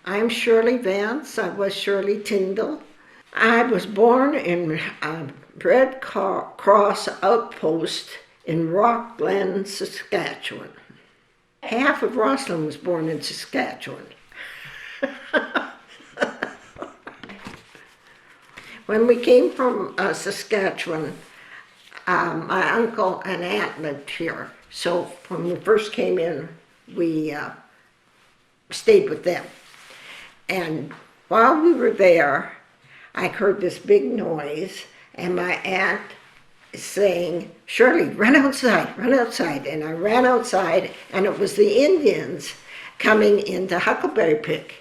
I'm Shirley Vance. I was Shirley Tyndall. I was born in a Red Cross outpost in Rock Glen, Saskatchewan. Half of Roslyn was born in Saskatchewan. When we came from Saskatchewan, my uncle and aunt lived here. So when we first came in, we stayed with them. And while we were there, I heard this big noise, and my aunt is saying, "Shirley, run outside, run outside." And I ran outside, and it was the Indians coming into Huckleberry Pik.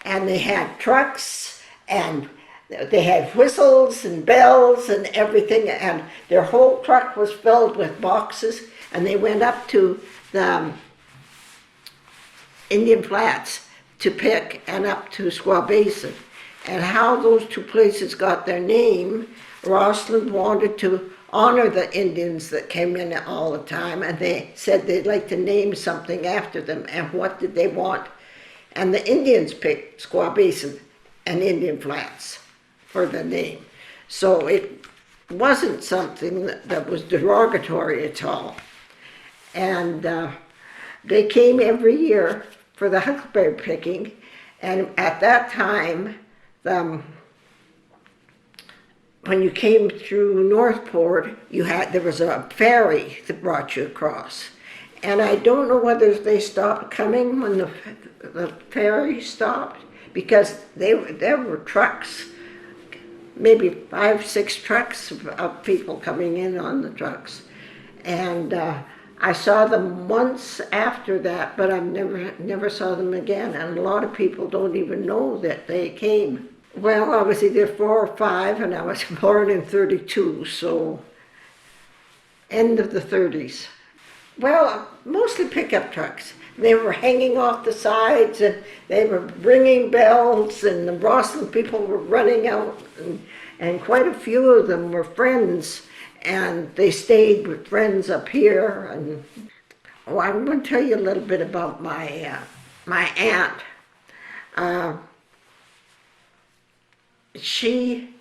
And they had trucks, and they had whistles and bells and everything, and their whole truck was filled with boxes, and they went up to the Indian Flats to Pik and up to Squaw Basin. And how those two places got their name, Roslyn wanted to honor the Indians that came in all the time, and they said they'd like to name something after them. And what did they want? And the Indians picked Squaw Basin and Indian Flats for the name. So it wasn't something that was derogatory at all. And they came every year for the huckleberry picking, and at that time, when you came through Northport, there was a ferry that brought you across. And I don't know whether they stopped coming when the ferry stopped, because there were trucks, maybe 5, 6 trucks of people coming in on the trucks. And I saw them once after that, but I never saw them again. And a lot of people don't even know that they came. Well, I was either 4 or 5, and I was born in 32, so end of the 30s. Well, mostly pickup trucks. They were hanging off the sides, and they were ringing bells, and the Roslyn people were running out, and quite a few of them were friends, and they stayed with friends up here. And I'm going to tell you a little bit about my aunt. She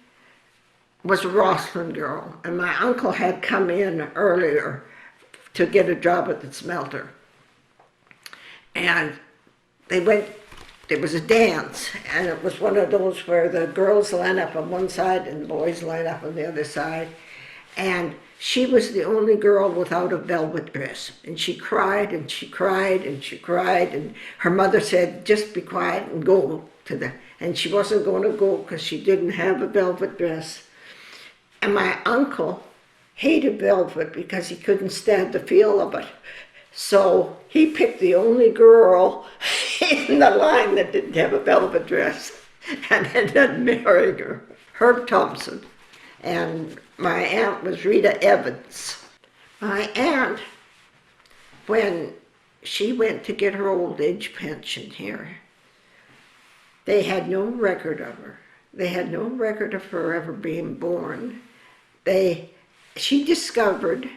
was a Roslyn girl, and my uncle had come in earlier to get a job at the smelter. And there was a dance, and it was one of those where the girls line up on one side and the boys line up on the other side. And she was the only girl without a velvet dress. And she cried and she cried and she cried, and her mother said, "Just be quiet and go to the..." And she wasn't going to go because she didn't have a velvet dress. And my uncle hated velvet because he couldn't stand the feel of it. So he picked the only girl in the line that didn't have a velvet dress and ended up marrying her, Herb Thompson. And my aunt was Rita Evans. My aunt, when she went to get her old age pension here, they had no record of her. They had no record of her ever being born. She discovered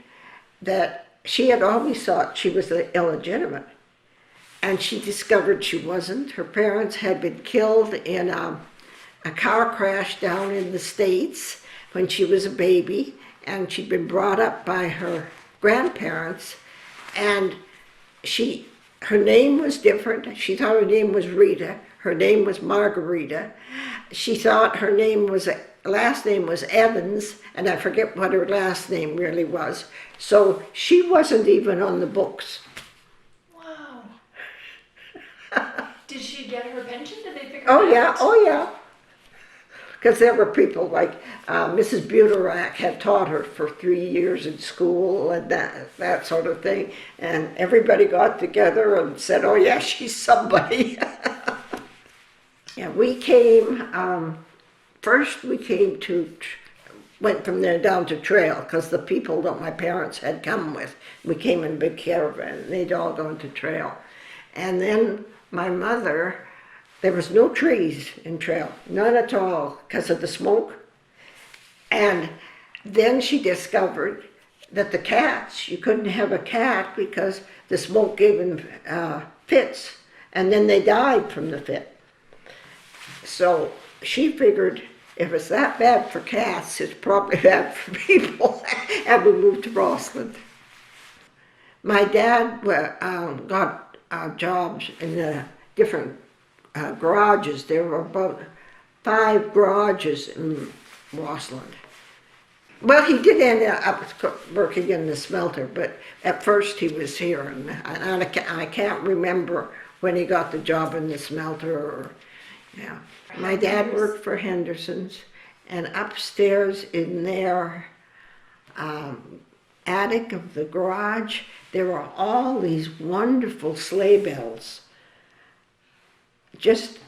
that she had always thought she was illegitimate, and she discovered she wasn't. Her parents had been killed in a car crash down in the States when she was a baby, and she'd been brought up by her grandparents, and her name was different. She thought her name was Rita. Her name was Margarita. She thought her last name was Evans, and I forget what her last name really was. So she wasn't even on the books. Wow. Did she get her pension? Did they figure Oh it out? yeah. Because there were people like Mrs. Buterak had taught her for 3 years in school and that sort of thing. And everybody got together and said, "Oh yeah, she's somebody." Yeah, we came, first we came went from there down to Trail, because the people that my parents had come with, we came in a big caravan, and they'd all gone to Trail. And then my mother, there was no trees in Trail, none at all, because of the smoke. And then she discovered that the cats, you couldn't have a cat because the smoke gave them fits, and then they died from the fit. So she figured if it's that bad for cats, it's probably bad for people. And we moved to Rossland. My dad got jobs in the different garages. There were about 5 garages in Rossland. Well, he did end up working in the smelter, but at first he was here, and I can't remember when he got the job in the smelter. Or, yeah. My dad worked for Henderson's, and upstairs in their attic of the garage, there were all these wonderful sleigh bells. Just,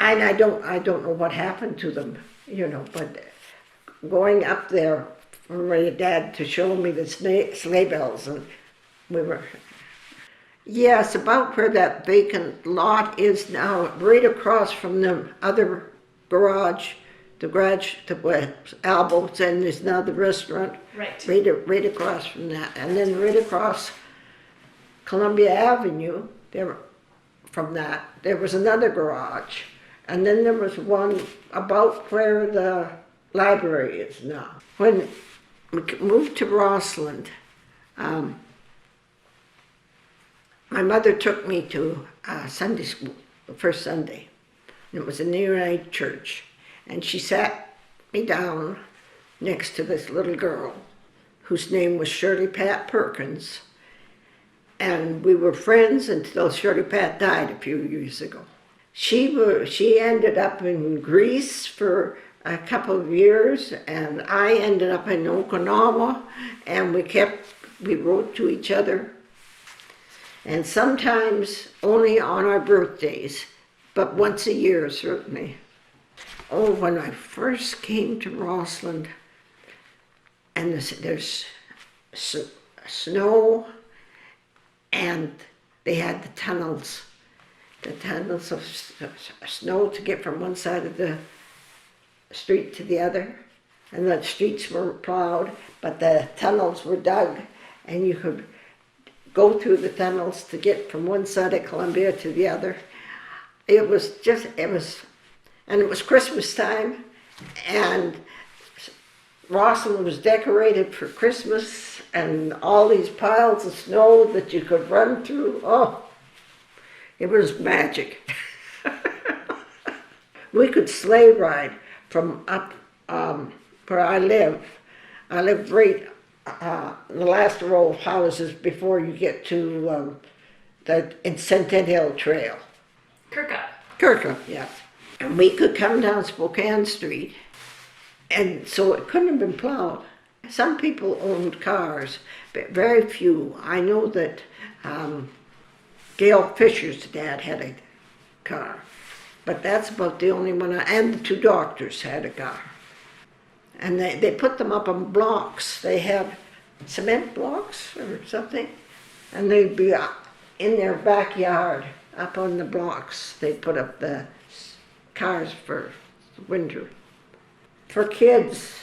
and I don't know what happened to them, but going up there for my dad to show me the sleigh bells, and we were, yes, about where that vacant lot is now, right across from the other garage, the Albo's, and there's now the restaurant. Right. Right across from that, and then right across Columbia Avenue, from that, there was another garage, and then there was one about where the library is now. When we moved to Rossland, my mother took me to Sunday school, the first Sunday. And it was in the United Church. And she sat me down next to this little girl whose name was Shirley Pat Perkins. And we were friends until Shirley Pat died a few years ago. She ended up in Greece for a couple of years, and I ended up in Okinawa, and we wrote to each other. And sometimes only on our birthdays, but once a year, certainly. Oh, when I first came to Rossland, and there's snow, and they had the tunnels of snow to get from one side of the street to the other. And the streets weren't plowed, but the tunnels were dug, and you could go through the tunnels to get from one side of Columbia to the other. It was Christmas time, and Rossland was decorated for Christmas, and all these piles of snow that you could run through. Oh, it was magic. We could sleigh ride from up where I live. I lived right in the last row of houses before you get to the Centennial Trail. Kirkup, yes. And we could come down Spokane Street, and so it couldn't have been plowed. Some people owned cars, but very few. I know that Gail Fisher's dad had a car, but that's about the only one. And the 2 doctors had a car. And they put them up on blocks. They had cement blocks or something, and they'd be in their backyard up on the blocks. They put up the cars for winter. For kids,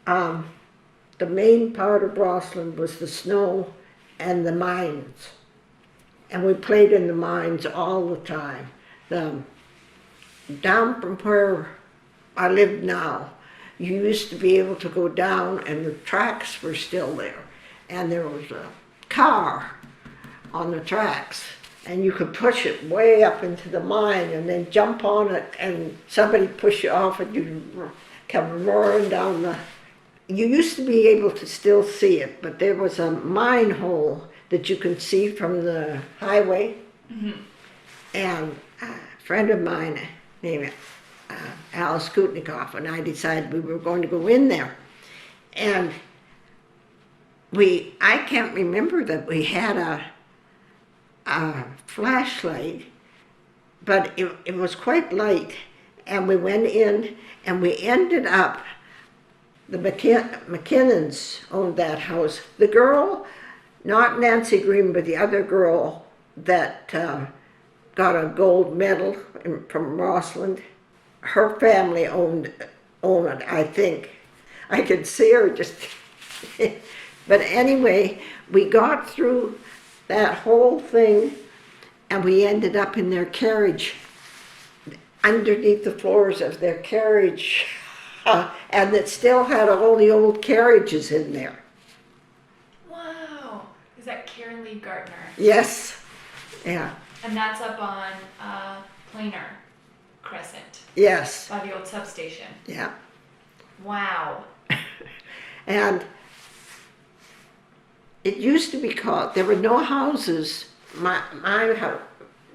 the main part of Rossland was the snow and the mines. And we played in the mines all the time. Down from where I live now, you used to be able to go down, and the tracks were still there. And there was a car on the tracks, and you could push it way up into the mine and then jump on it, and somebody push you off, and you come roaring down the... You used to be able to still see it, but there was a mine hole that you could see from the highway. Mm-hmm. And a friend of mine named Alice Kutnikoff and I decided we were going to go in there. And I can't remember that we had a flashlight, but it was quite light. And we went in, and we ended up, the McKinnons owned that house. The girl, not Nancy Green, but the other girl that got a gold medal from Rossland, her family owned it, I think. I could see her just... But anyway, we got through that whole thing, and we ended up in their carriage. underneath the floors of their carriage, and that still had all the old carriages in there. Wow. Is that Karen Lee Gardner? Yes, yeah, And that's up on Plainer Crescent yes, by the old substation. yeah. Wow. And it used to be called, there were no houses, my house,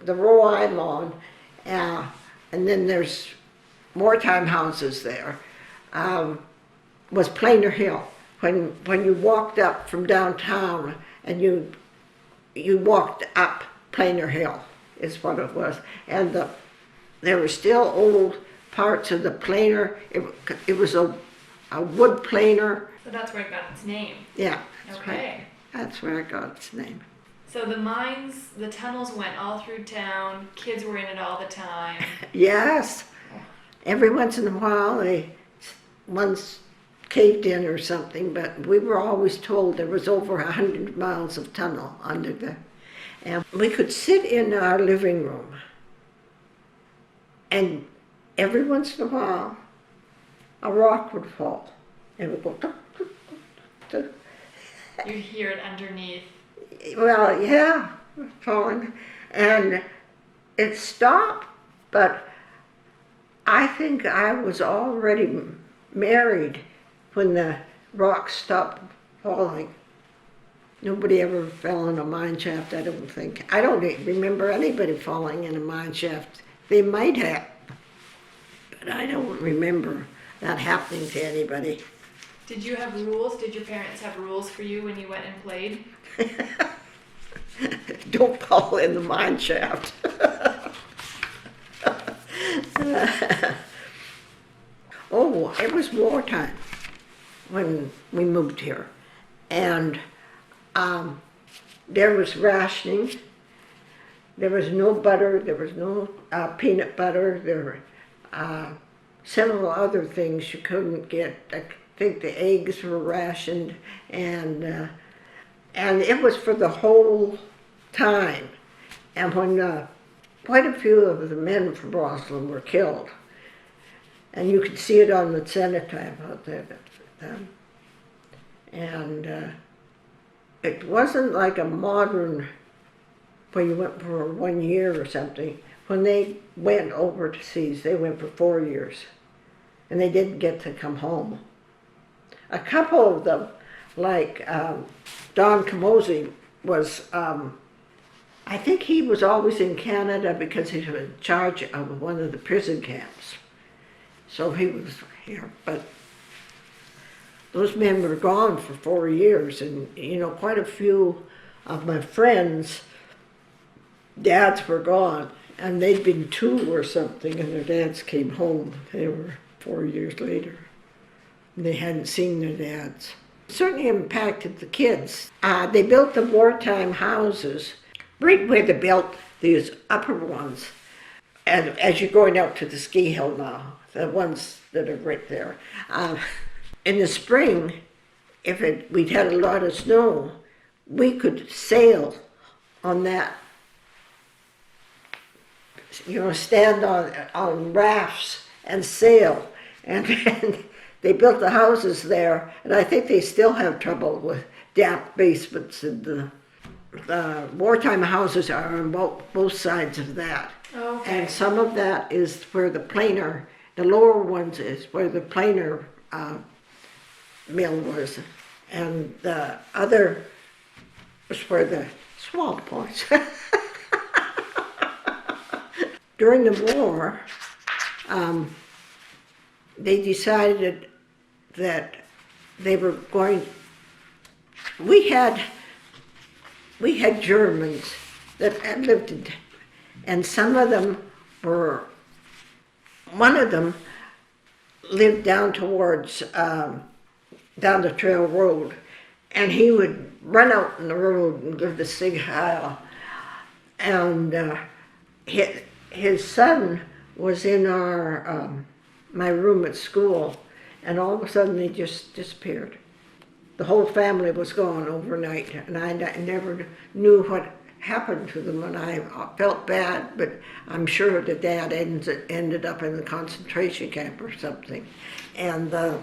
the row I'm on, and then there's wartime houses there, was Plainer Hill. When you walked up from downtown and you walked up Plainer Hill is what it was. And there were still old parts of the planer. It was a wood planer. So that's where it got its name. Yeah, that's right. Okay. That's where it got its name. So the mines, the tunnels went all through town. Kids were in it all the time. Yes. Every once in a while, once caved in or something, but we were always told there was over 100 miles of tunnel under there. And we could sit in our living room, and every once in a while, a rock would fall. And it would go, tuk, tuk, tuk, tuk. You hear it underneath. Well, yeah, falling. And it stopped, but I think I was already married when the rocks stopped falling. Nobody ever fell in a mine shaft, I don't think. I don't remember anybody falling in a mine shaft. They might have, but I don't remember that happening to anybody. Did you have rules? Did your parents have rules for you when you went and played? Don't fall in the mine shaft. Oh, it was wartime when we moved here. And there was rationing. There was no butter. There was no peanut butter. There were several other things you couldn't get. I think the eggs were rationed, and it was for the whole time. And when quite a few of the men from Roslyn were killed, and you could see it on the cenotaph out there. And it wasn't like a modern, where you went for 1 year or something. When they went overseas, they went for 4 years, and they didn't get to come home. A couple of them, like Don Camozzi, was, I think he was always in Canada because he was in charge of one of the prison camps. So he was here, but those men were gone for 4 years, and you know, quite a few of my friends' dads were gone, and they'd been 2 or something, and their dads came home. They were 4 years later, and they hadn't seen their dads. It certainly impacted the kids. They built the wartime houses right where they built these upper ones, and as you're going out to the ski hill now, the ones that are right there. In the spring, we'd had a lot of snow, we could sail on that. You know, stand on rafts and sail. And then they built the houses there, and I think they still have trouble with damp basements. And the wartime houses are on both sides of that. Okay. And some of that is where the planer, the lower ones is where the planer mill was, and the other was where the swamp was. During the war, they decided that they were going, we had Germans that had lived in, and some of them were, one of them lived down towards, down the trail road, and he would run out in the road and give the sig heil. And his son was in my room at school, and all of a sudden he just disappeared. The whole family was gone overnight, and I never knew what happened to them, and I felt bad, but I'm sure the dad ended up in the concentration camp or something. And the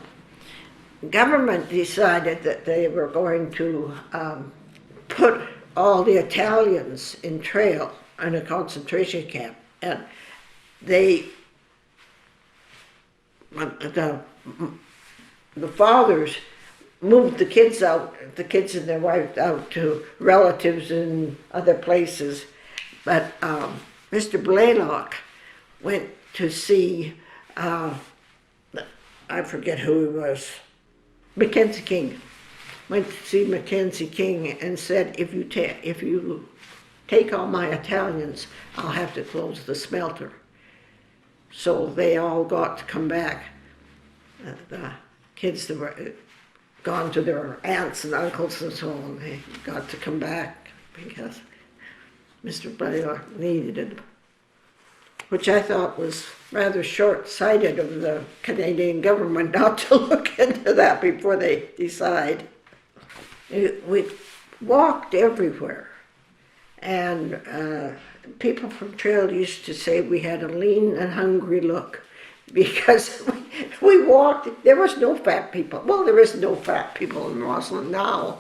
government decided that they were going to put all the Italians in Trail in a concentration camp. And they, the fathers moved the kids and their wives out to relatives in other places. But Mr. Blaylock went to see, I forget who he was, Mackenzie King. Went to see Mackenzie King and said, if you take all my Italians, I'll have to close the smelter. So they all got to come back. The kids that were gone to their aunts and uncles and so on, they got to come back because Mr. Blaylock needed it, which I thought was rather short-sighted of the Canadian government not to look into that before they decide. We walked everywhere, and people from Trail used to say we had a lean and hungry look because we walked, there was no fat people. Well, there is no fat people in Rossland now.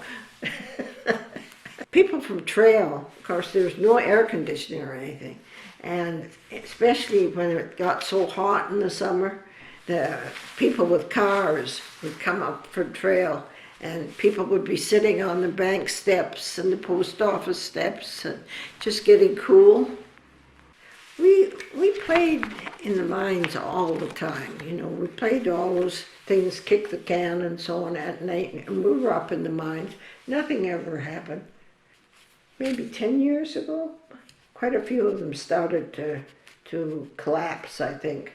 People from Trail, of course, there's no air conditioning or anything. And especially when it got so hot in the summer, the people with cars would come up from Trail, and people would be sitting on the bank steps and the post office steps and just getting cool. We played in the mines all the time, you know. We played all those things, kick the can and so on at night, and we were up in the mines. Nothing ever happened. Maybe 10 years ago, quite a few of them started to collapse, I think.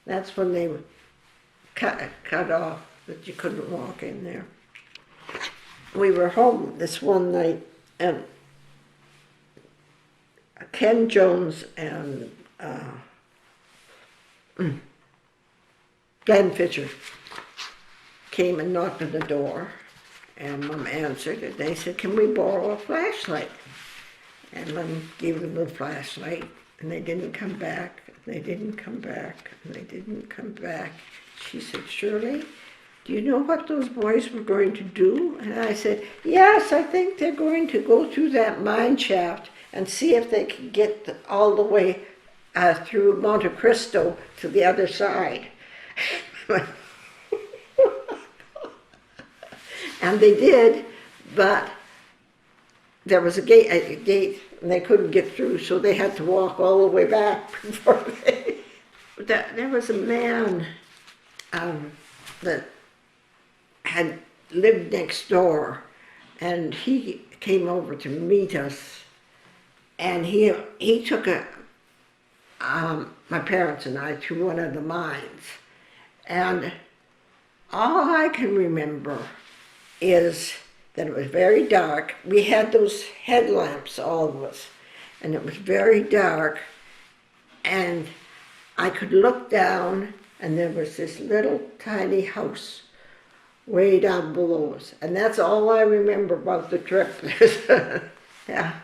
That's when they cut off, that you couldn't walk in there. We were home this one night, and Ken Jones and Glenn Fisher came and knocked on the door, and Mom answered, and they said, "Can we borrow a flashlight?" And Mom gave them the flashlight, and they didn't come back, and they didn't come back, and they didn't come back. She said, "Shirley, do you know what those boys were going to do?" And I said, "Yes, I think they're going to go through that mine shaft and see if they can get all the way through Monte Cristo to the other side." And they did, but there was a gate, and they couldn't get through, so they had to walk all the way back before they... There was a man that had lived next door, and he came over to meet us, and he took my parents and I to one of the mines, and all I can remember is that it was very dark. We had those headlamps, all of us, and it was very dark, and I could look down, and there was this little tiny house way down below us, and that's all I remember about the trip. Yeah.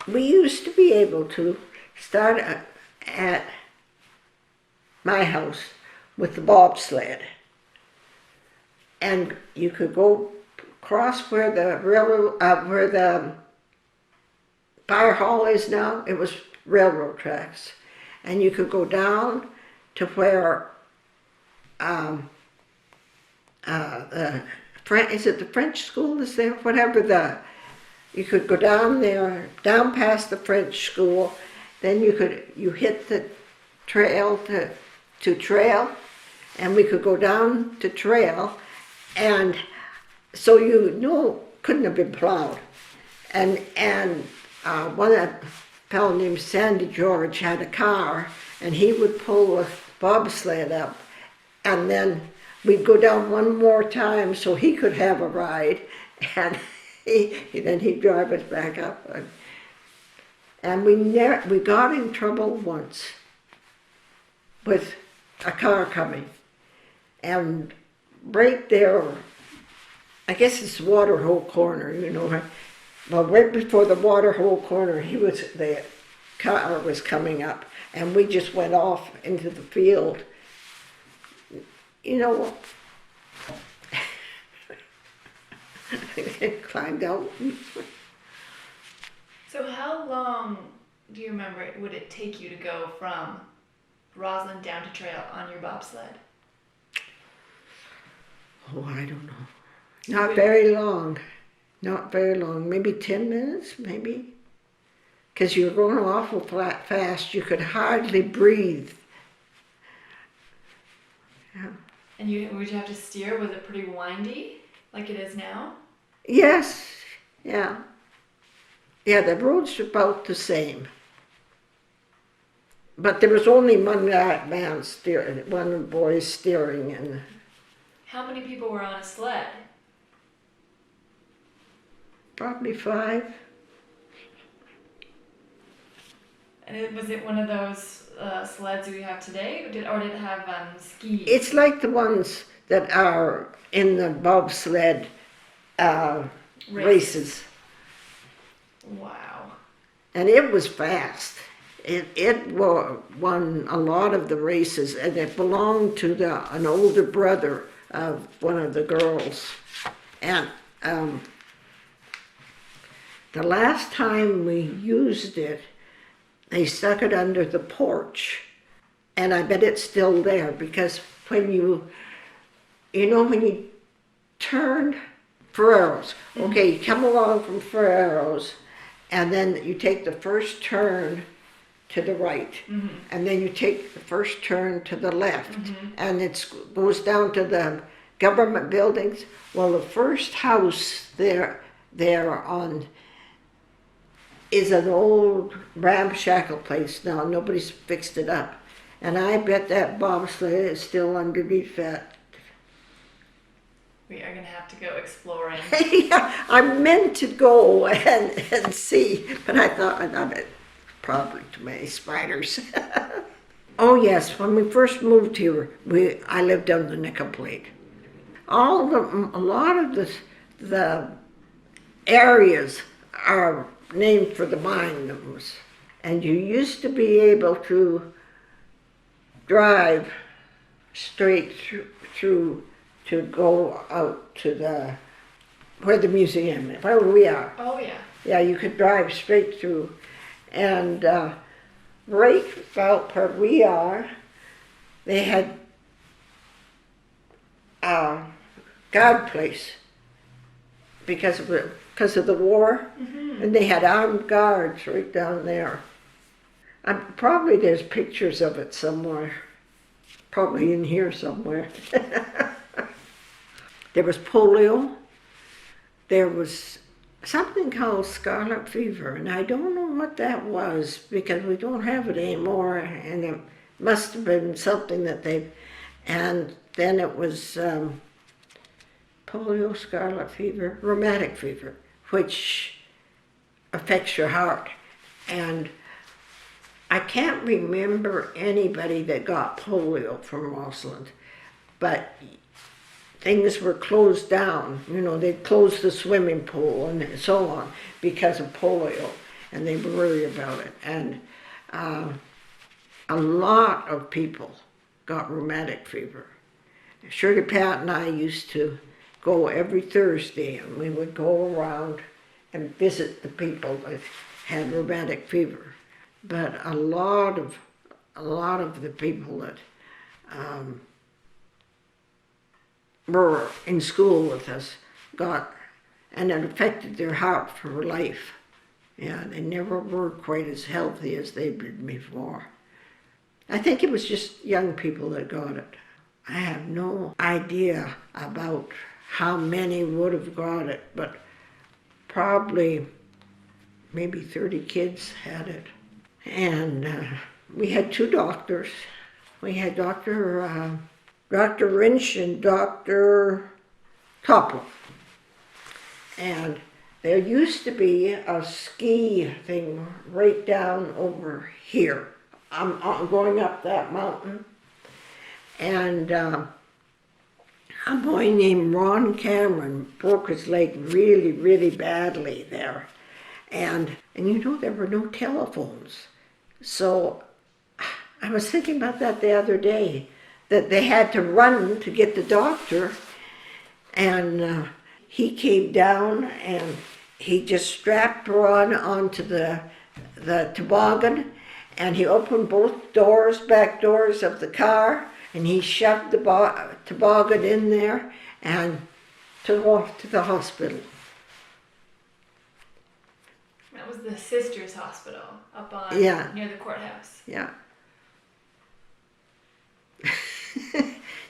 We used to be able to start at my house with the bobsled, and you could go across where the railroad, where the fire hall is now. It was railroad tracks, and you could go down to where is it the French school is there? Whatever you could go down there, down past the French school, then you hit the trail to Trail, and we could go down to Trail, and so couldn't have been plowed. And a fellow named Sandy George had a car, and he would pull a bobsled up, and then we'd go down one more time so he could have a ride, and then he'd drive us back up. And we got in trouble once with a car coming, and right there, I guess it's Waterhole Corner, you know, Well, right before the water hole corner, the car was coming up, and we just went off into the field. You know, climbed out. So how long do you remember would it take you to go from Roslyn down to trail on your bobsled? Oh, I don't know. Not very long. Not very long. Maybe 10 minutes, maybe. Because you were going awful fast. You could hardly breathe. Yeah. And would you have to steer? Was it pretty windy, like it is now? Yes. Yeah. Yeah, the roads are about the same. But there was only one man steering, one boy steering, and How many people were on a sled? probably 5. And was it one of those sleds we have today, or did it have skis? It's like the ones that are in the bobsled races. Wow. And it was fast. It won a lot of the races, and it belonged to an older brother of one of the girls. And the last time we used it, they stuck it under the porch, and I bet it's still there, because when you turn Ferreros, okay, you come along from Ferreros, and then you take the first turn to the right, and then you take the first turn to the left, and it goes down to the government buildings. Well, the first house there on is an old ramshackle place now. Nobody's fixed it up. And I bet that bobsled is still underneath that. We are going to have to go exploring. Yeah, I meant to go and see, but I thought it probably too many spiders. Oh yes, when we first moved here, I lived on the Nickel Plate. A lot of the areas are named for the mines, and you used to be able to drive straight through to go out to where the museum is, where we are. Oh yeah. Yeah, you could drive straight through, and right about where we are, they had a guard place because of the war, and they had armed guards right down there. Probably there's pictures of it somewhere, probably in here somewhere. There was polio, there was something called scarlet fever, and I don't know what that was because we don't have it anymore, and it must have been something that and then it was polio, scarlet fever, rheumatic fever, which affects your heart. And I can't remember anybody that got polio from Rossland, but things were closed down. They'd closed the swimming pool and so on because of polio, and they worry about it. And a lot of people got rheumatic fever. Shirley Pat and I used to go every Thursday, and we would go around and visit the people that had rheumatic fever. But a lot of the people that were in school with us got, and it affected their heart for life. Yeah, they never were quite as healthy as they'd been before. I think it was just young people that got it. I have no idea about how many would have got it, but probably maybe 30 kids had it. And we had 2 doctors. We had Dr. Rinch and Dr. Toppel. And there used to be a ski thing right down over here. I'm going up that mountain. And a boy named Ron Cameron broke his leg really, really badly there. And there were no telephones. So I was thinking about that the other day, that they had to run to get the doctor. And he came down and he just strapped Ron onto the toboggan, and he opened both doors, back doors of the car, and he shoved the toboggan in there and took off to the hospital. That was the Sisters Hospital up on near the courthouse. Yeah.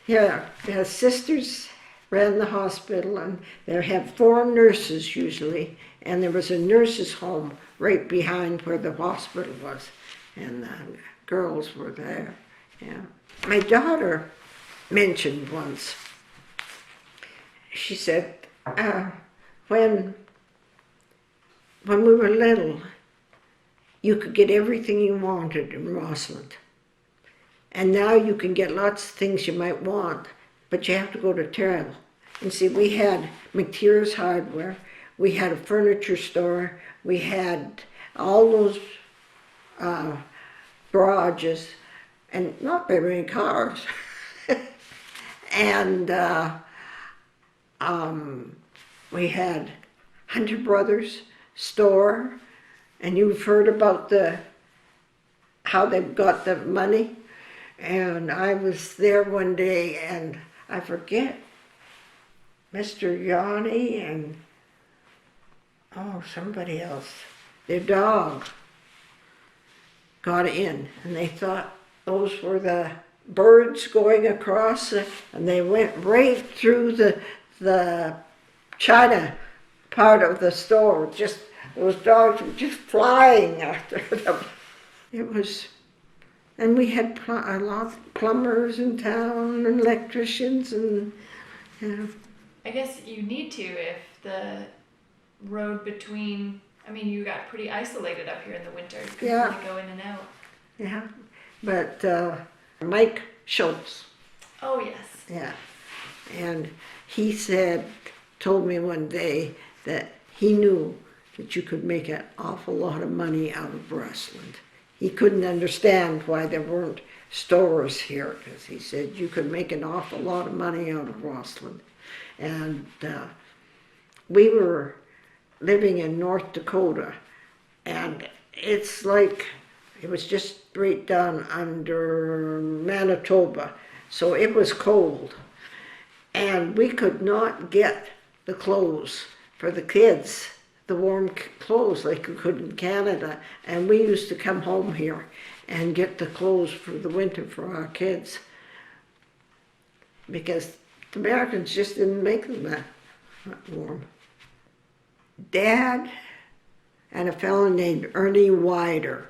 Yeah, the sisters ran the hospital, and they had 4 nurses usually, and there was a nurses' home right behind where the hospital was, and the girls were there. Yeah. My daughter mentioned once, she said, when we were little, you could get everything you wanted in Rossland. And now you can get lots of things you might want, but you have to go to Terrell. And see, we had McTeer's Hardware, we had a furniture store, we had all those garages, and not very many cars. And we had Hunter Brothers store, and you've heard about how they got the money. And I was there one day, and I forget, Mr. Yanni and somebody else, their dog got in, and they thought those were the birds going across, and they went right through the China part of the store. Just those dogs were just flying after them. It was, and we had a lot of plumbers in town and electricians, and I guess you need to if the road between. I mean, you got pretty isolated up here in the winter. You couldn't really go in and out. Yeah, but Mike Schultz. Oh yes. Yeah, and he told me one day that he knew that you could make an awful lot of money out of Rossland. He couldn't understand why there weren't stores here, because he said you could make an awful lot of money out of Rossland. And we were living in North Dakota, and it's like, it was just right down under Manitoba, so it was cold. And we could not get the clothes for the kids, the warm clothes like we could in Canada. And we used to come home here and get the clothes for the winter for our kids, because the Americans just didn't make them that warm. Dad and a fellow named Ernie Wider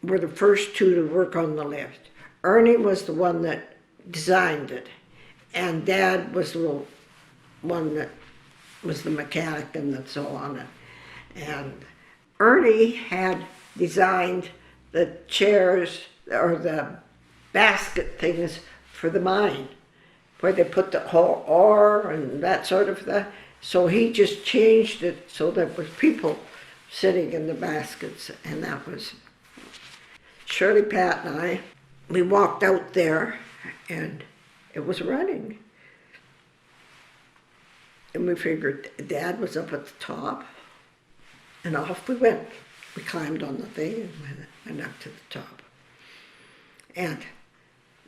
were the first 2 to work on the lift. Ernie was the one that designed it, and Dad was the one that was the mechanic and so on. And Ernie had designed the chairs, or the basket things for the mine, where they put the whole ore and that sort of thing. So he just changed it so there was people sitting in the baskets, and that was Shirley, Pat, and I. We walked out there, and it was running. And we figured Dad was up at the top, and off we went. We climbed on the thing and went up to the top. And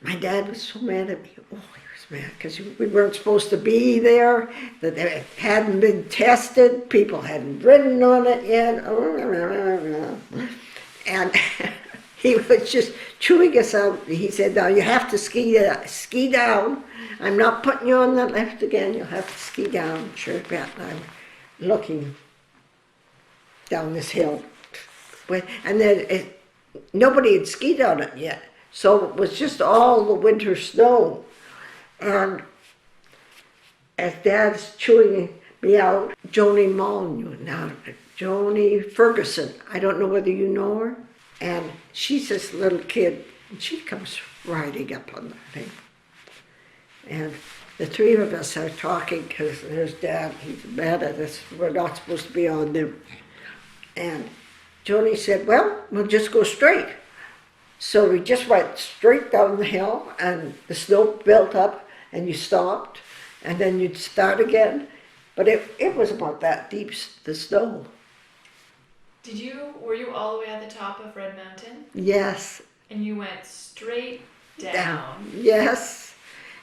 my dad was so mad at me. Oh, he was mad because we weren't supposed to be there, that it hadn't been tested, people hadn't ridden on it yet. And he was just chewing us out. He said, now you have to ski down. I'm not putting you on that lift again. You'll have to ski down. Sure, Pat and I were looking down this hill. And then nobody had skied on it yet. So it was just all the winter snow. And as Dad's chewing me out, Joni Molyneux, now Joni Ferguson, I don't know whether you know her. And she's this little kid, and she comes riding up on the thing. And the 3 of us are talking, because there's Dad, he's mad at us, we're not supposed to be on them. And Joni said, well, we'll just go straight. So we just went straight down the hill, and the snow built up, and you stopped, and then you'd start again. But it was about that deep, the snow. Were you all the way at the top of Red Mountain? Yes. And you went straight down. Yes.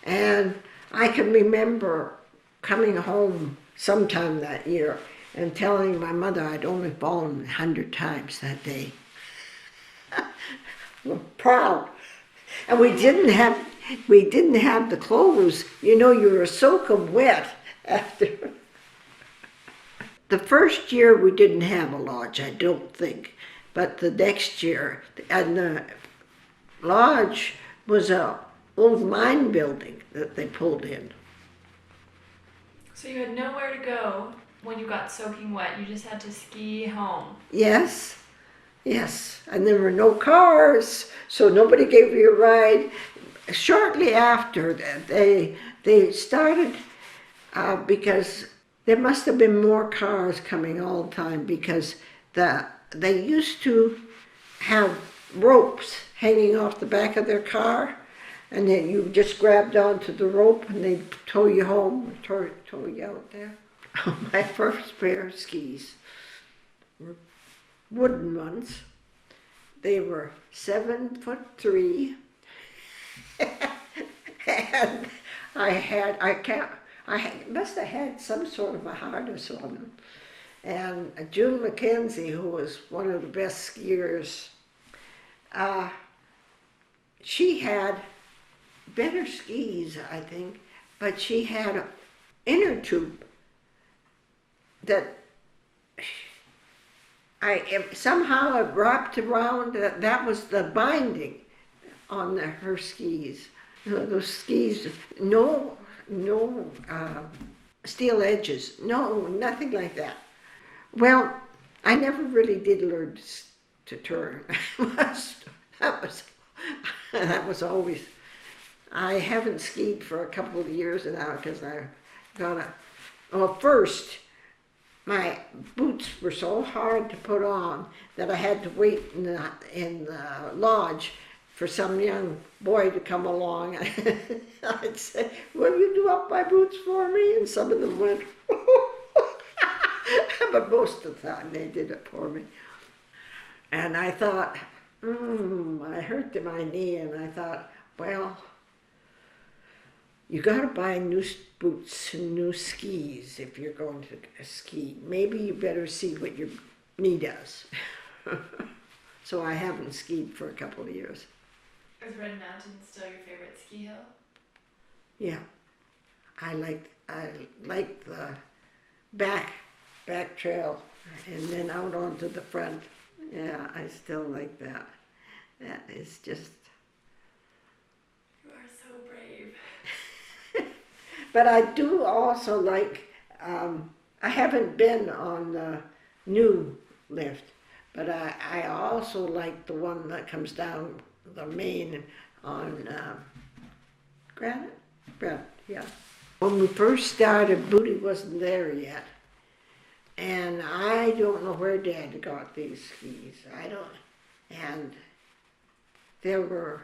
And I can remember coming home sometime that year and telling my mother I'd only fallen 100 times that day. We're proud. And we didn't have the clothes. You know, you were soaking wet after. The first year we didn't have a lodge, I don't think. But the next year, and the lodge was a old mine building that they pulled in. So you had nowhere to go when you got soaking wet. You just had to ski home. Yes, yes. And there were no cars, so nobody gave you a ride. Shortly after that, they started, because there must have been more cars coming all the time, because they used to have ropes hanging off the back of their car, and then you just grabbed onto the rope and they'd tow you home, tow you out there. My first pair of skis were wooden ones. They were 7'3", and I must have had some sort of a harness on them. And June McKenzie, who was one of the best skiers, she had better skis, I think, but she had an inner tube that somehow it wrapped around. That was the binding on her skis. You know, those skis, no steel edges, no, nothing like that. Well, I never really did learn to turn. That was always. I haven't skied for a couple of years now because I first, my boots were so hard to put on that I had to wait in the lodge for some young boy to come along. I'd say, will you do up my boots for me? And some of them went, but most of the time they did it for me. And I thought, I hurt my knee, and I thought, well, you gotta buy new boots and new skis if you're going to ski. Maybe you better see what your knee does. So I haven't skied for a couple of years. Is Red Mountain still your favorite ski hill? Yeah, I like the back trail and then out onto the front. Yeah, I still like that. That is just. You are so brave. But I do also like, I haven't been on the new lift, but I also like the one that comes down the main on Granite? Yeah. When we first started, Booty wasn't there yet. And I don't know where Dad got these skis. And there were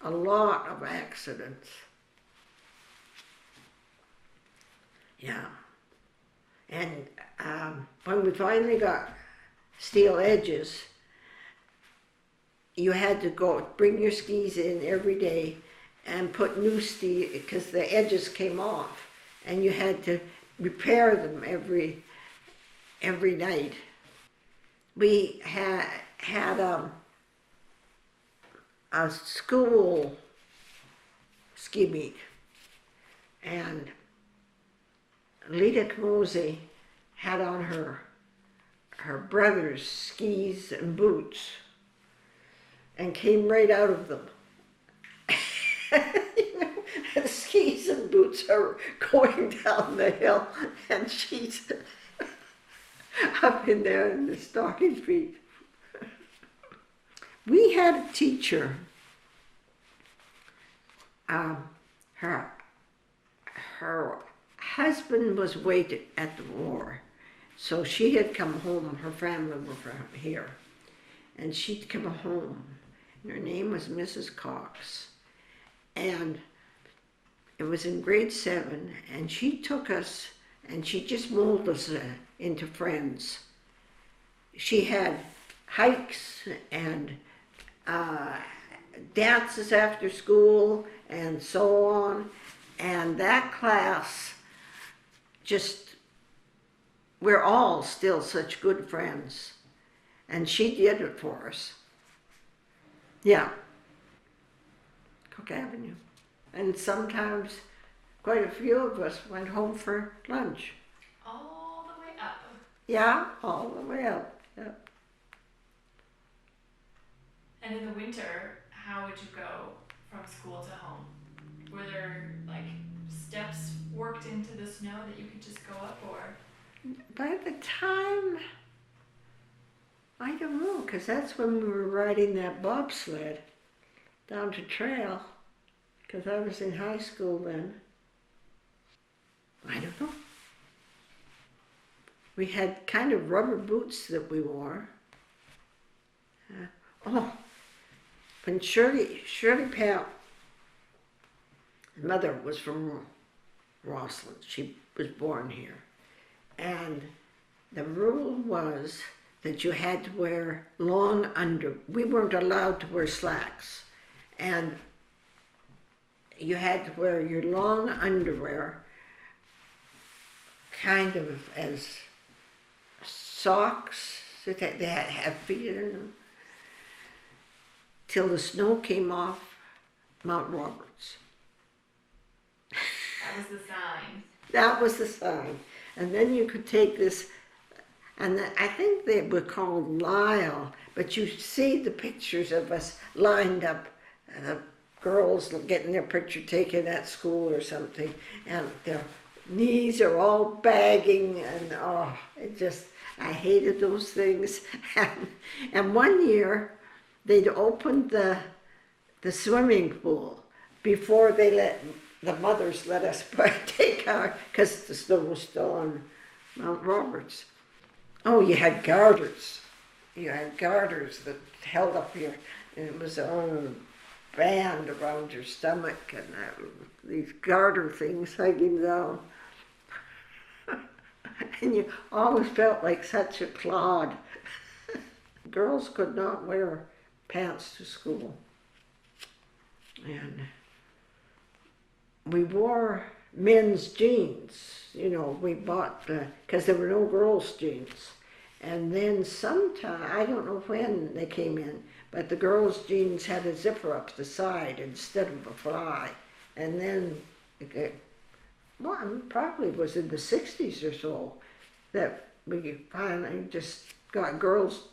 a lot of accidents. Yeah. And when we finally got steel edges, you had to go bring your skis in every day and put new steel, because the edges came off, and you had to repair them every night. We had a school ski meet, and Lita Camozzi had on her brother's skis and boots and came right out of them. You know, the skis and boots are going down the hill, and she's up in there in the stocking feet. We had a teacher, her husband was away at the war, So she had come home, her family were from here, and she'd come home. And her name was Mrs. Cox. And it was in grade 7, and she took us and she just molded us into friends. She had hikes and dances after school and so on. And that class, just, we're all still such good friends. And she did it for us. Yeah. Cook Avenue. And sometimes quite a few of us went home for lunch. All the way up. Yeah, all the way up. Yeah. And in the winter, how would you go from school to home? Were there like steps worked into the snow that you could just go up, or? By the time, I don't know, because that's when we were riding that bobsled down to Trail, because I was in high school then. I don't know. We had kind of rubber boots that we wore. Oh, when Shirley Powell, mother was from Rossland. She was born here. And the rule was that you had to wear we weren't allowed to wear slacks. And you had to wear your long underwear kind of as socks that they had feet in them till the snow came off Mount Roberts. That was the sign. That was the sign. And then you could take this, and I think they were called Lyle, but you see the pictures of us lined up, girls getting their picture taken at school or something, and their knees are all bagging, and oh, I hated those things. And one year, they'd opened the swimming pool before they let the mothers let us take our, because the snow was still on Mount Roberts. Oh, you had garters. You had garters that held up your, and it was on a band around your stomach, and these garter things hanging down. And you always felt like such a clod. Girls could not wear pants to school. And we wore men's jeans, we bought, because there were no girls' jeans. And then sometime, I don't know when they came in, but the girls' jeans had a zipper up the side instead of a fly. And then, probably was in the 60s or so that we finally just got girls'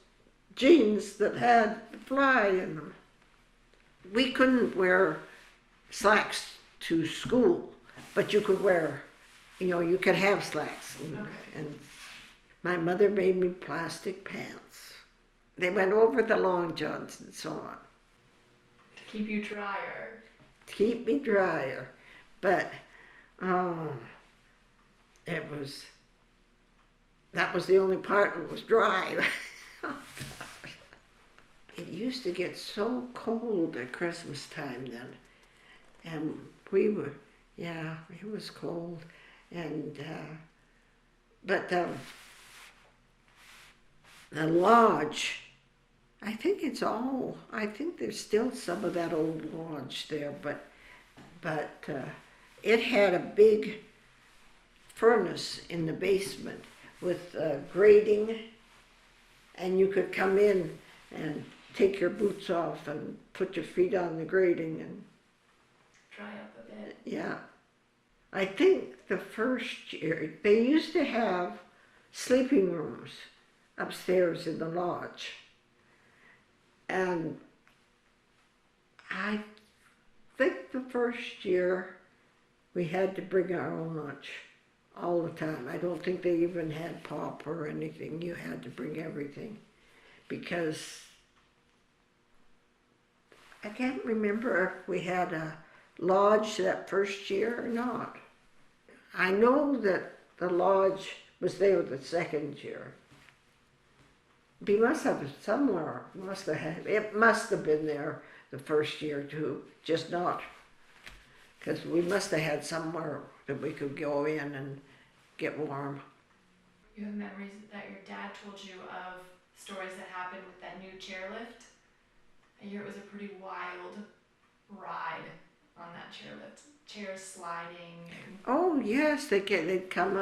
jeans that had the fly in them. We couldn't wear slacks to school, but you could wear, you could have slacks. And my mother made me plastic pants. They went over the long johns and so on. To keep you drier. To keep me drier. But, that was the only part that was dry. It used to get so cold at Christmas time then. And it was cold. And, but the lodge, I think there's still some of that old lodge there, but it had a big furnace in the basement with grating, and you could come in and take your boots off and put your feet on the grating and dry up a bit. Yeah. I think the first year, they used to have sleeping rooms upstairs in the lodge. And I think the first year we had to bring our own lunch all the time. I don't think they even had pop or anything. You had to bring everything because I can't remember if we had a lodge that first year or not. I know that the lodge was there the second year. We must have it somewhere. It must have been there the first year too, just not. Because we must have had somewhere that we could go in and get warm. You have memories that your dad told you of stories that happened with that new chairlift? I hear it was a pretty wild ride on that chairlift. Chairs sliding. Oh yes, they'd come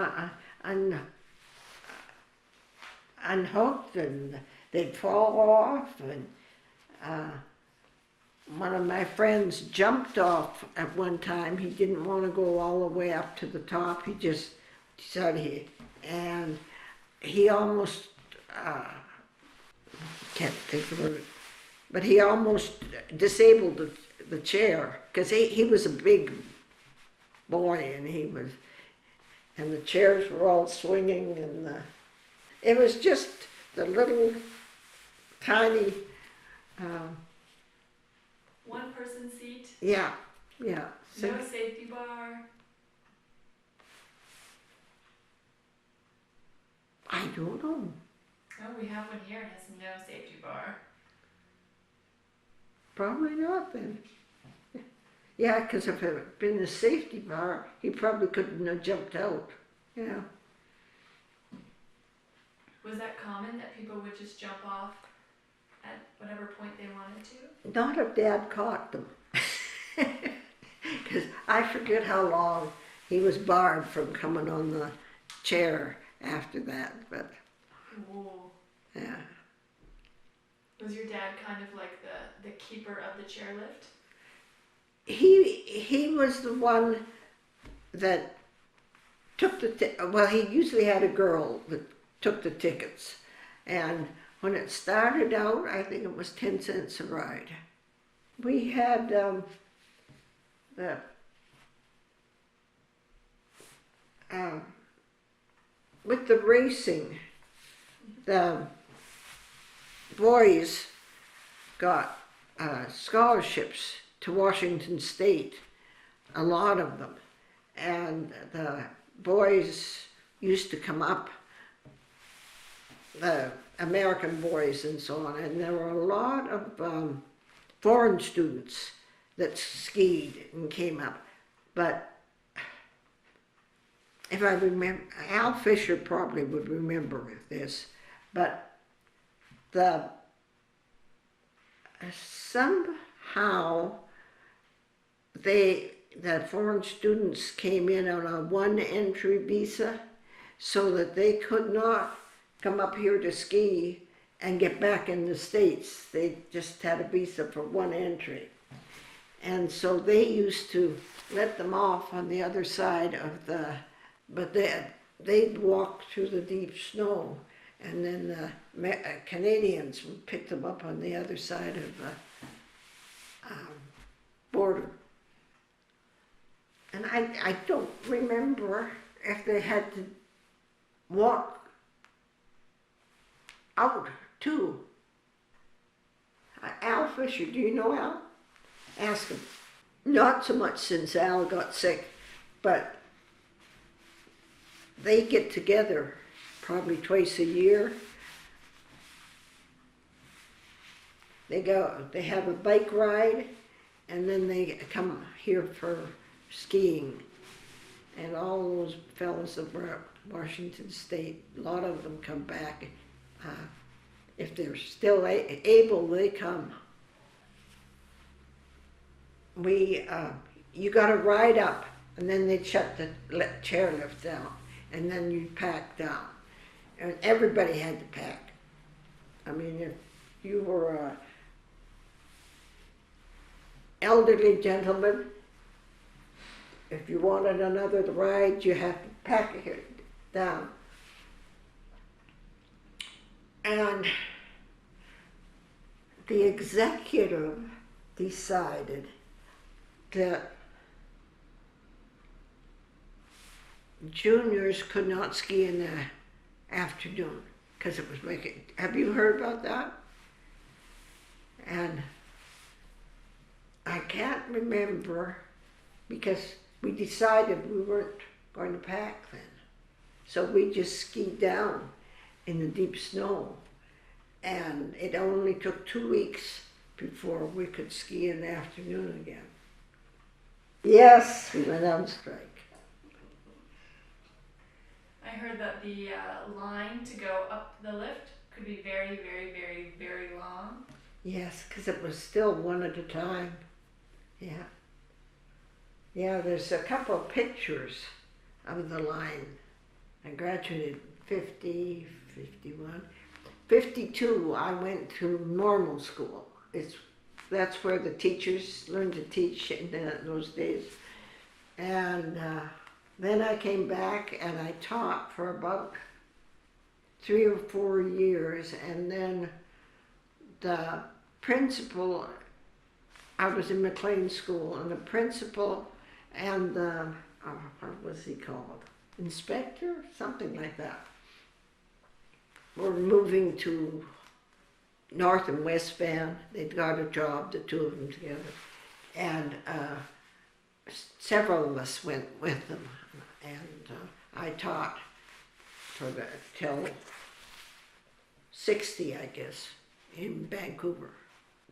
unhooked and they'd fall off. And one of my friends jumped off at one time. He didn't want to go all the way up to the top. He just decided he almost can't think of it, but he almost disabled the chair because he was a big boy and the chairs were all swinging and it was just the little tiny one person seat. yeah. No safety bar. I don't know. Oh, we have one here. It has no safety bar. Probably not then. Yeah, because if it had been a safety bar, he probably couldn't have jumped out. Yeah. Was that common that people would just jump off at whatever point they wanted to? Not if Dad caught them. Because I forget how long he was barred from coming on the chair after that, but Ooh. yeah. Was your dad kind of like the keeper of the chairlift? He was the one that took he usually had a girl that took the tickets, and when it started out, I think it was 10 cents a ride. We had with the racing, the boys got scholarships to Washington State, a lot of them, and the boys used to come up, the American boys and so on, and there were a lot of foreign students that skied and came up, but if I remember, Al Fisher probably would remember this, but somehow the foreign students came in on a one entry visa so that they could not come up here to ski and get back in the States. They just had a visa for one entry. And so they used to let them off on the other side of but they'd walk through the deep snow, and then the Canadians would pick them up on the other side of the border. And I don't remember if they had to walk out too. Al Fisher, do you know Al? Ask him. Not so much since Al got sick, but they get together probably twice a year. They have a bike ride, and then they come here for skiing. And all those fellas that were at Washington State, a lot of them come back. If they're still able, they come. You got to ride up, and then they'd shut the chairlift down, and then you'd pack down. And everybody had to pack. I mean, if you were a elderly gentleman, if you wanted another ride, you had to pack it down. And the executive decided that juniors could not ski in the afternoon because it was making. Have you heard about that? And I can't remember because we decided we weren't going to pack then. So we just skied down in the deep snow. And it only took 2 weeks before we could ski in the afternoon again. Yes, we went on strike. I heard that the line to go up the lift could be very, very, very, very long. Yes, because it was still one at a time. Yeah. Yeah, there's a couple of pictures of the line. I graduated 50, 51. 52, I went to normal school. That's where the teachers learned to teach in those days. And then I came back and I taught for about 3 or 4 years. And then the principal, I was in McLean School, and the principal and the, what was he called? Inspector? Something like that. Were moving to North and West Van. They'd got a job, the two of them together. And several of us went with them. And I taught till 60, I guess, in Vancouver.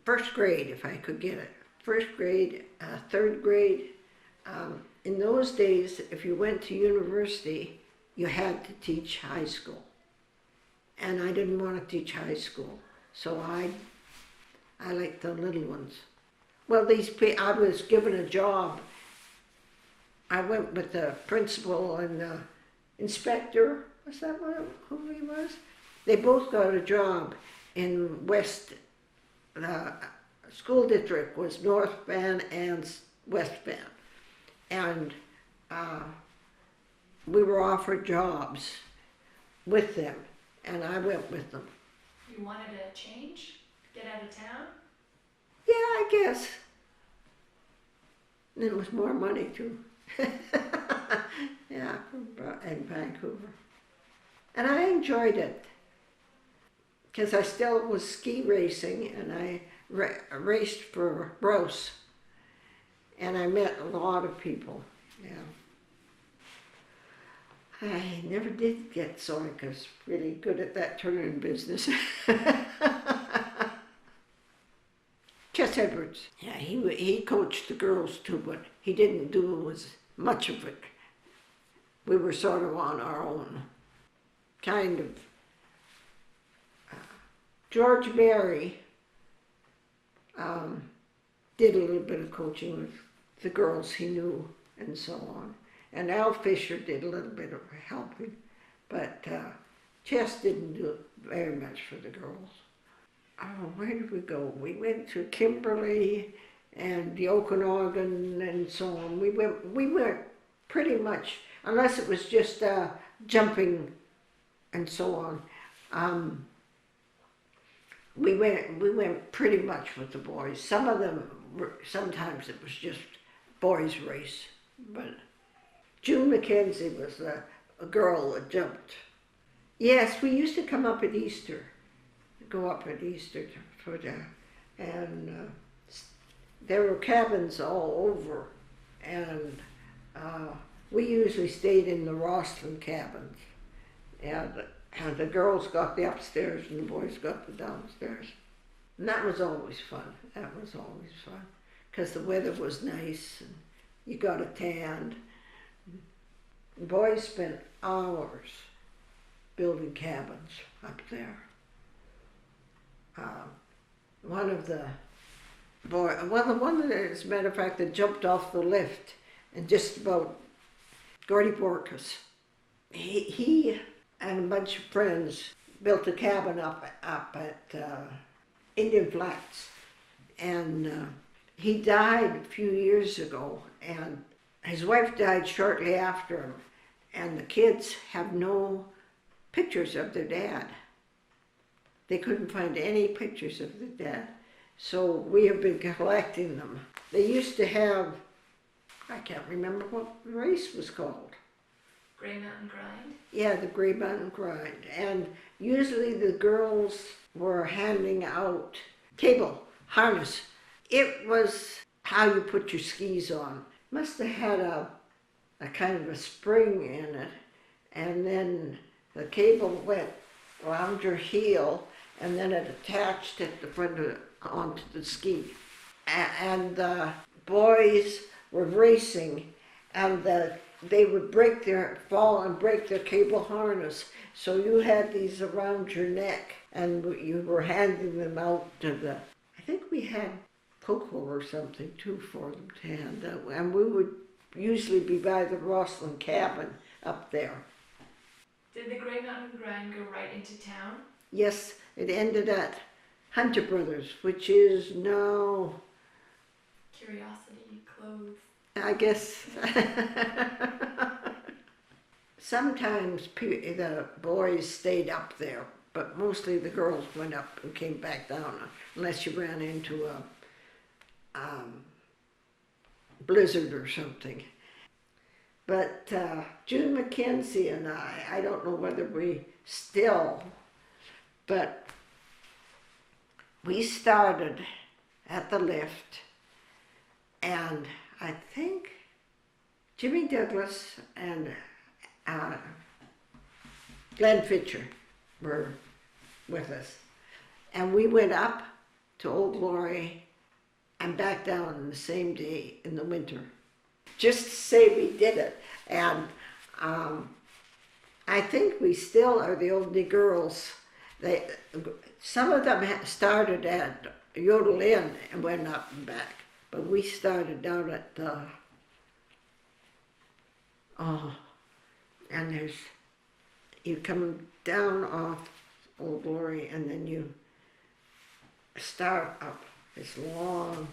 First grade, if I could get it. First grade, third grade. In those days, if you went to university, you had to teach high school. And I didn't want to teach high school, so I liked the little ones. Well, I was given a job. I went with the principal and the inspector. Was that who he was? They both got a job in West. The school district was North Van and West Van. And we were offered jobs with them, and I went with them. You wanted to change? Get out of town? Yeah, I guess. And it was more money too. Yeah, in Vancouver. And I enjoyed it, because I still was ski racing, and I raced for Rose. And I met a lot of people, yeah. I never did get Sonicus really good at that turning business. Chess Edwards, yeah, he coached the girls too, but he didn't do as much of it. We were sort of on our own, kind of. George Berry did a little bit of coaching with the girls he knew and so on. And Al Fisher did a little bit of helping, but Chess didn't do very much for the girls. Oh, where did we go? We went to Kimberley and the Okanagan and so on. We went pretty much, unless it was just jumping and so on. We went pretty much with the boys. Some of them, sometimes it was just boys' race, but June McKenzie was a girl that jumped. Yes, we used to come up at Easter, go up at Easter for that, and there were cabins all over, and we usually stayed in the Rosslyn cabins, and the girls got the upstairs and the boys got the downstairs. And that was always fun. That was always fun, because the weather was nice and you got a tan. The boys spent hours building cabins up there. One of the boys, well, the one that, as a matter of fact, that jumped off the lift and just about, Gordy Borkus, he and a bunch of friends built a cabin up at Indian Flats. And he died a few years ago, and his wife died shortly after him, and the kids have no pictures of their dad. They couldn't find any pictures of their dad, so we have been collecting them. They used to have, I can't remember what the race was called. Grey Mountain Grind? Yeah, the Grey Mountain Grind. And usually the girls were handing out cable harness. It was how you put your skis on. Must have had a kind of a spring in it, and then the cable went around her heel, and then it attached at the front of onto the ski. And the boys were racing, and they would fall and break their cable harness. So you had these around your neck, and you were handing them out to I think we had cocoa or something too for them to hand out. And we would usually be by the Roslyn cabin up there. Did the Grey Mountain Grind go right into town? Yes, it ended at Hunter Brothers, which is now, Curiosity Clothes. I guess, sometimes the boys stayed up there, but mostly the girls went up and came back down, unless you ran into a blizzard or something. But June McKenzie and I don't know whether we still, but we started at the lift, and I think Jimmy Douglas and Glenn Fitcher were with us. And we went up to Old Glory and back down in the same day in the winter, just to say we did it. And I think we still are the only girls. Some of them started at Yodel Inn and went up and back, but we started down at the, and you come down off Old Glory and then you start up this long,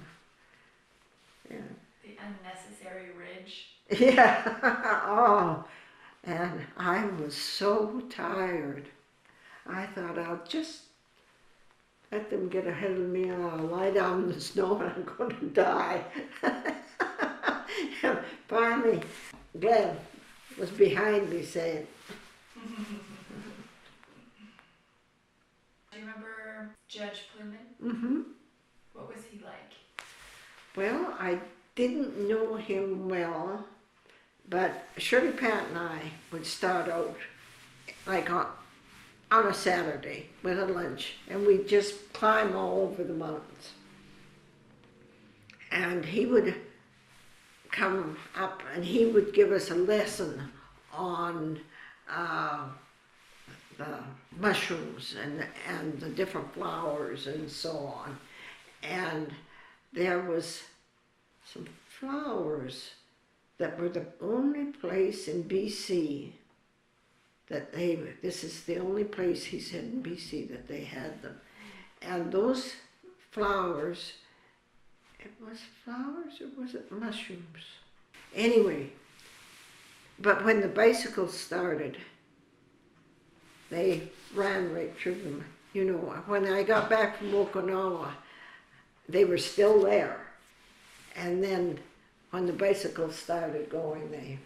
yeah. The unnecessary ridge. Yeah, oh, and I was so tired. I thought I'll just let them get ahead of me and I'll lie down in the snow and I'm going to die. Finally, Glenn was behind me saying, Do you remember Judge Pluman? mm-hmm. What was he like? Well, I didn't know him well, but Shirley Pat and I would start out like on a Saturday with a lunch, and we'd just climb all over the mountains. And he would come up and he would give us a lesson on the mushrooms and the different flowers and so on. And there was some flowers that were the only place in BC that this is the only place, he said, in BC that they had them. And those flowers, it was flowers or was it mushrooms? Anyway, but when the bicycles started, they ran right through them. You know, when I got back from Okinawa, they were still there. And then when the bicycles started going,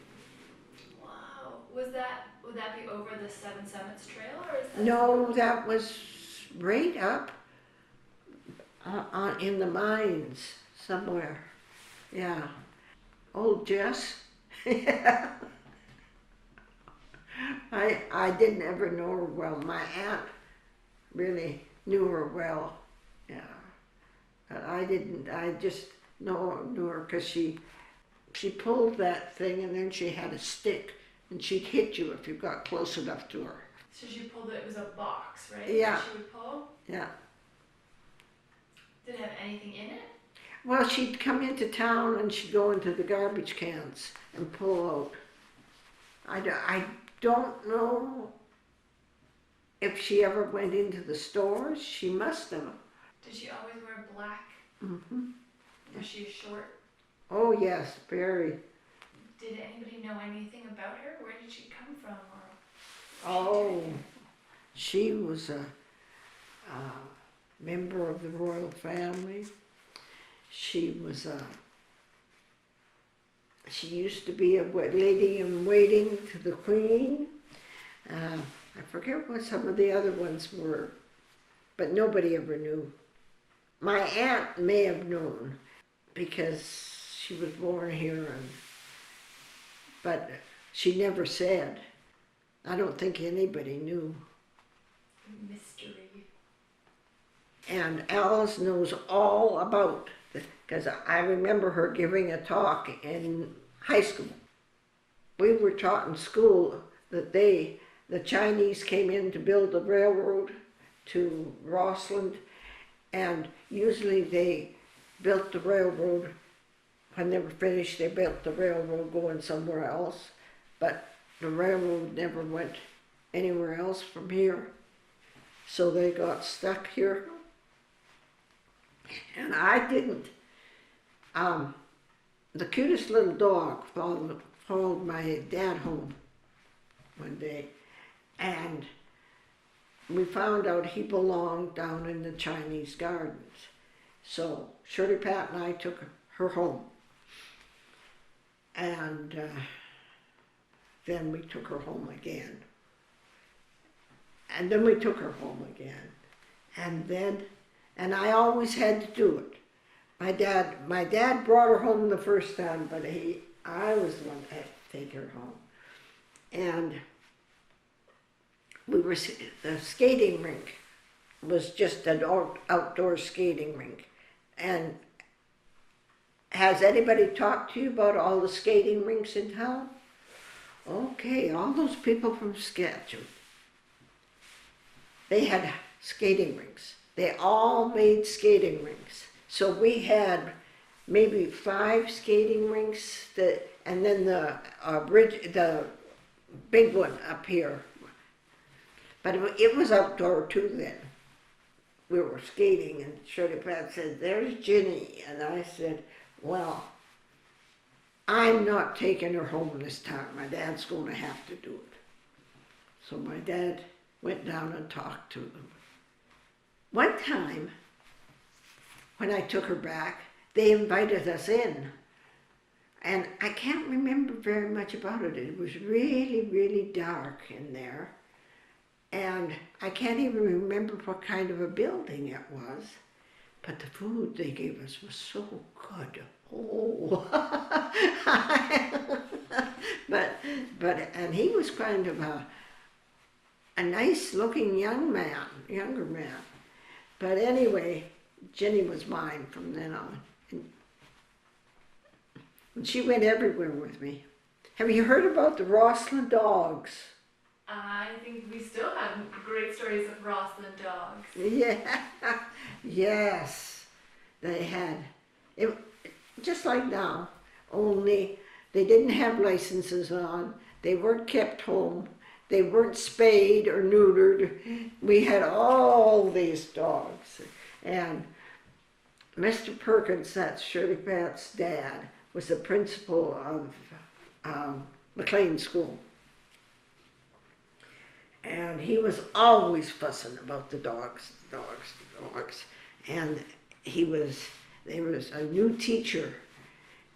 Wow. Would that be over the Seven Summits Trail, or is that? No, that was right up in the mines somewhere. Yeah. Old Jess. Yeah. I didn't ever know her well. My aunt really knew her well. Yeah. But I didn't. I just knew her because she pulled that thing and then she had a stick and she'd hit you if you got close enough to her. So she pulled it was a box, right? Yeah. That she would pull? Yeah. Did it have anything in it? Well, she'd come into town and she'd go into the garbage cans and pull out. I don't know if she ever went into the stores. She must have. Did she always wear black? Mm-hmm. Was she short? Oh, yes, very. Did anybody know anything about her? Where did she come from? Oh, she was a member of the royal family. She used to be a lady in waiting to the Queen. I forget what some of the other ones were, but nobody ever knew. My aunt may have known because she was born here, but she never said. I don't think anybody knew. Mystery. And Alice knows all about it, because I remember her giving a talk in high school. We were taught in school that the Chinese came in to build the railroad to Rossland, and usually they built the railroad. When they were finished, they built the railroad going somewhere else, but the railroad never went anywhere else from here. So they got stuck here. And I didn't. The cutest little dog followed my dad home one day, and we found out he belonged down in the Chinese gardens. So Shirley Pat and I took her home. And then we took her home again. And then we took her home again. And I always had to do it. My dad brought her home the first time, but I was the one that had to take her home. And the skating rink was just an outdoor skating rink. And has anybody talked to you about all the skating rinks in town? Okay, all those people from Saskatchewan, they had skating rinks. They all made skating rinks. So we had maybe 5 skating rinks, and then the big one up here. But it was outdoor too then. We were skating, and Shirley Pat said, "There's Ginny," and I said, "Well, I'm not taking her home this time. My dad's going to have to do it." So my dad went down and talked to them. One time, when I took her back, they invited us in. And I can't remember very much about it. It was really, really dark in there. And I can't even remember what kind of a building it was. But the food they gave us was so good. Oh, and he was kind of a nice-looking younger man. But anyway, Jenny was mine from then on. And she went everywhere with me. Have you heard about the Rossland dogs? I think we still have great stories of Rossland dogs. Yeah, yes, they had. It, just like now, only they didn't have licenses on, they weren't kept home, they weren't spayed or neutered. We had all these dogs. And Mr. Perkins, that's Shirley Pat's dad, was the principal of McLean School. And he was always fussing about the dogs. And there was a new teacher,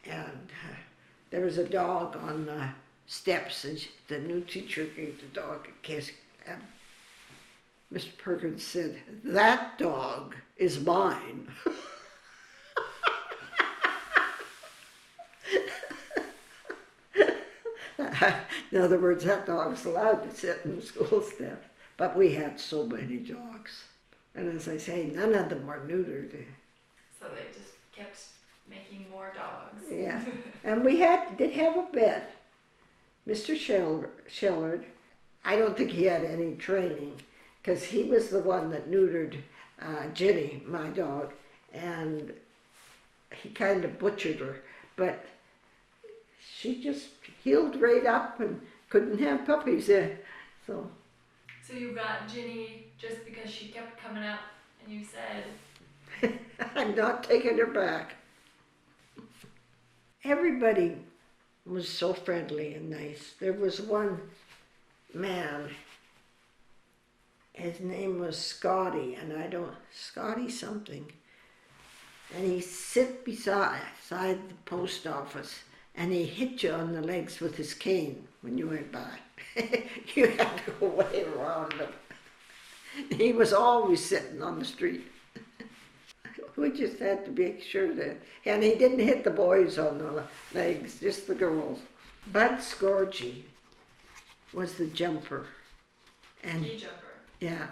and there was a dog on the steps, and the new teacher gave the dog a kiss. And Mr. Perkins said, "That dog is mine." In other words, that dog's allowed to sit in the school steps. But we had so many dogs. And as I say, none of them were neutered. So they just kept making more dogs. Yeah. And we did have a vet, Mr. Shellard. I don't think he had any training, because he was the one that neutered Ginny, my dog, and he kind of butchered her. But she just healed right up and couldn't have puppies there. So you got Ginny just because she kept coming up and you said, I'm not taking her back. Everybody was so friendly and nice. There was one man, his name was Scotty, and Scotty something. And he sit beside the post office, and he hit you on the legs with his cane when you went by. You had to go way around him. He was always sitting on the street. We just had to make sure that, and he didn't hit the boys on the legs, just the girls. Bud Scorgie, was the jumper. And Ski jumper. yeah,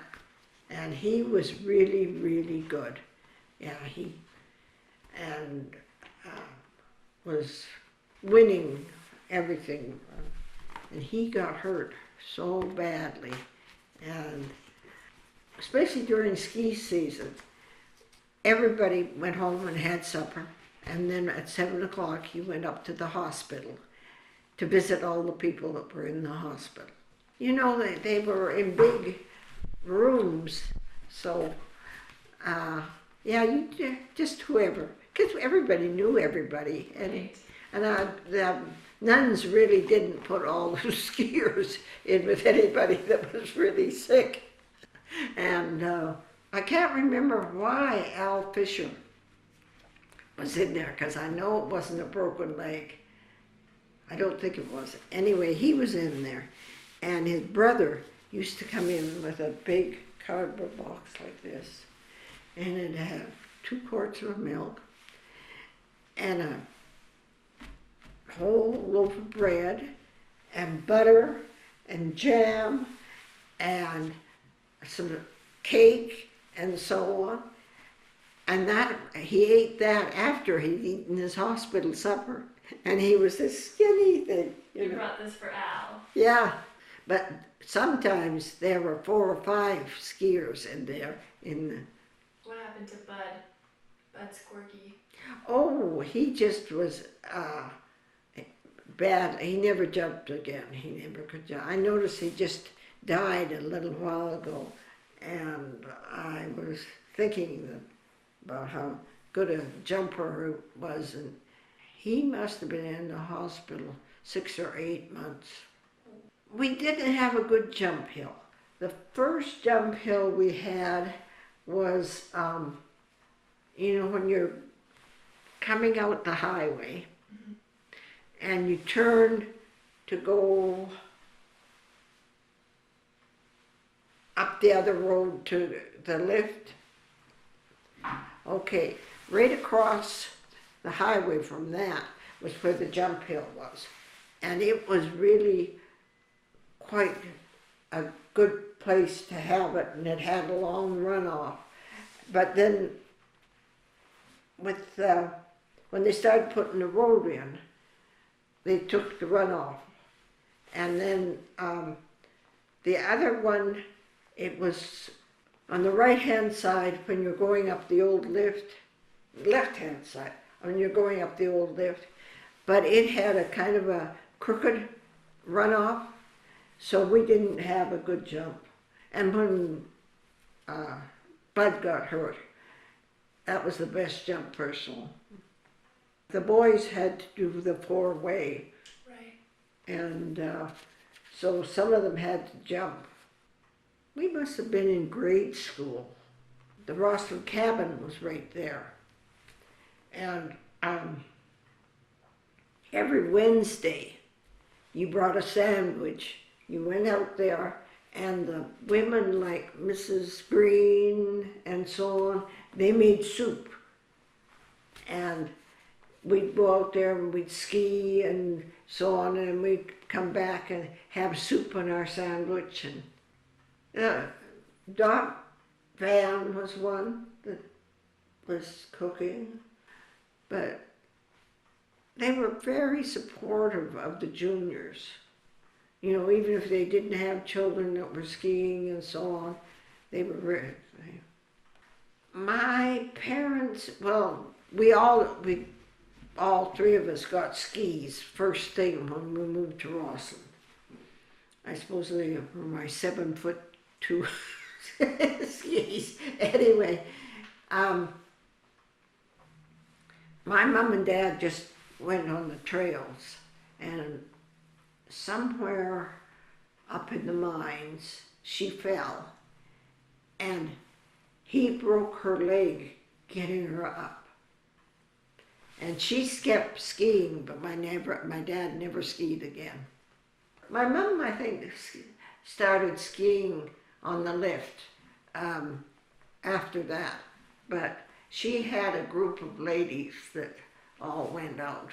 and he was really, really good. Yeah, and was winning everything. And he got hurt so badly. And especially during ski season, everybody went home and had supper. And then at 7 o'clock, he went up to the hospital to visit all the people that were in the hospital. You know, they were in big rooms, so yeah, just whoever, because everybody knew everybody, Right. and the nuns really didn't put all those skiers in with anybody that was really sick, and I can't remember why Al Fisher was in there, because I know it wasn't a broken leg. I don't think it was. Anyway, he was in there, and his brother used to come in with a big cardboard box like this, and it'd have 2 quarts of milk and a whole loaf of bread and butter and jam and some cake and so on. And that he ate that after he'd eaten his hospital supper, and he was this skinny thing, You brought this for Al. Yeah, but sometimes there were 4 or 5 skiers in there. What happened to Bud? Bud's quirky. Oh, he just was bad. He never jumped again. He never could jump. I noticed he just died a little while ago, and I was thinking about how good a jumper he was, and he must have been in the hospital 6 or 8 months. We didn't have a good jump hill. The first jump hill we had was, you know, when you're coming out the highway and you turn to go up the other road to the lift. Okay, right across the highway from that was where the jump hill was. And it was really quite a good place to have it, and it had a long runoff. But then with when they started putting the road in, they took the runoff. And then the other one, it was on the right-hand side when you're going up the old lift, left-hand side when you're going up the old lift, but it had a kind of a crooked runoff, so we didn't have a good jump. And when Bud got hurt, that was the best jump personal. The boys had to do the 4-way, Right. and so some of them had to jump. We must have been in grade school. The Rossland cabin was right there. And every Wednesday, you brought a sandwich. You went out there, and the women like Mrs. Green and so on, they made soup. And we'd go out there and we'd ski and so on, and we'd come back and have soup on our sandwich. And Doc Van was one that was cooking, but they were very supportive of the juniors. You know, even if they didn't have children that were skiing and so on, they were very. My parents, well, we all 3 of us got skis first thing when we moved to Rossland. I suppose they were my 7'2" skis. Anyway, my mom and dad just went on the trails, and somewhere up in the mines, she fell, and he broke her leg getting her up. And she kept skiing, but my dad never skied again. My mom, I think, started skiing on the lift after that, but she had a group of ladies that all went out.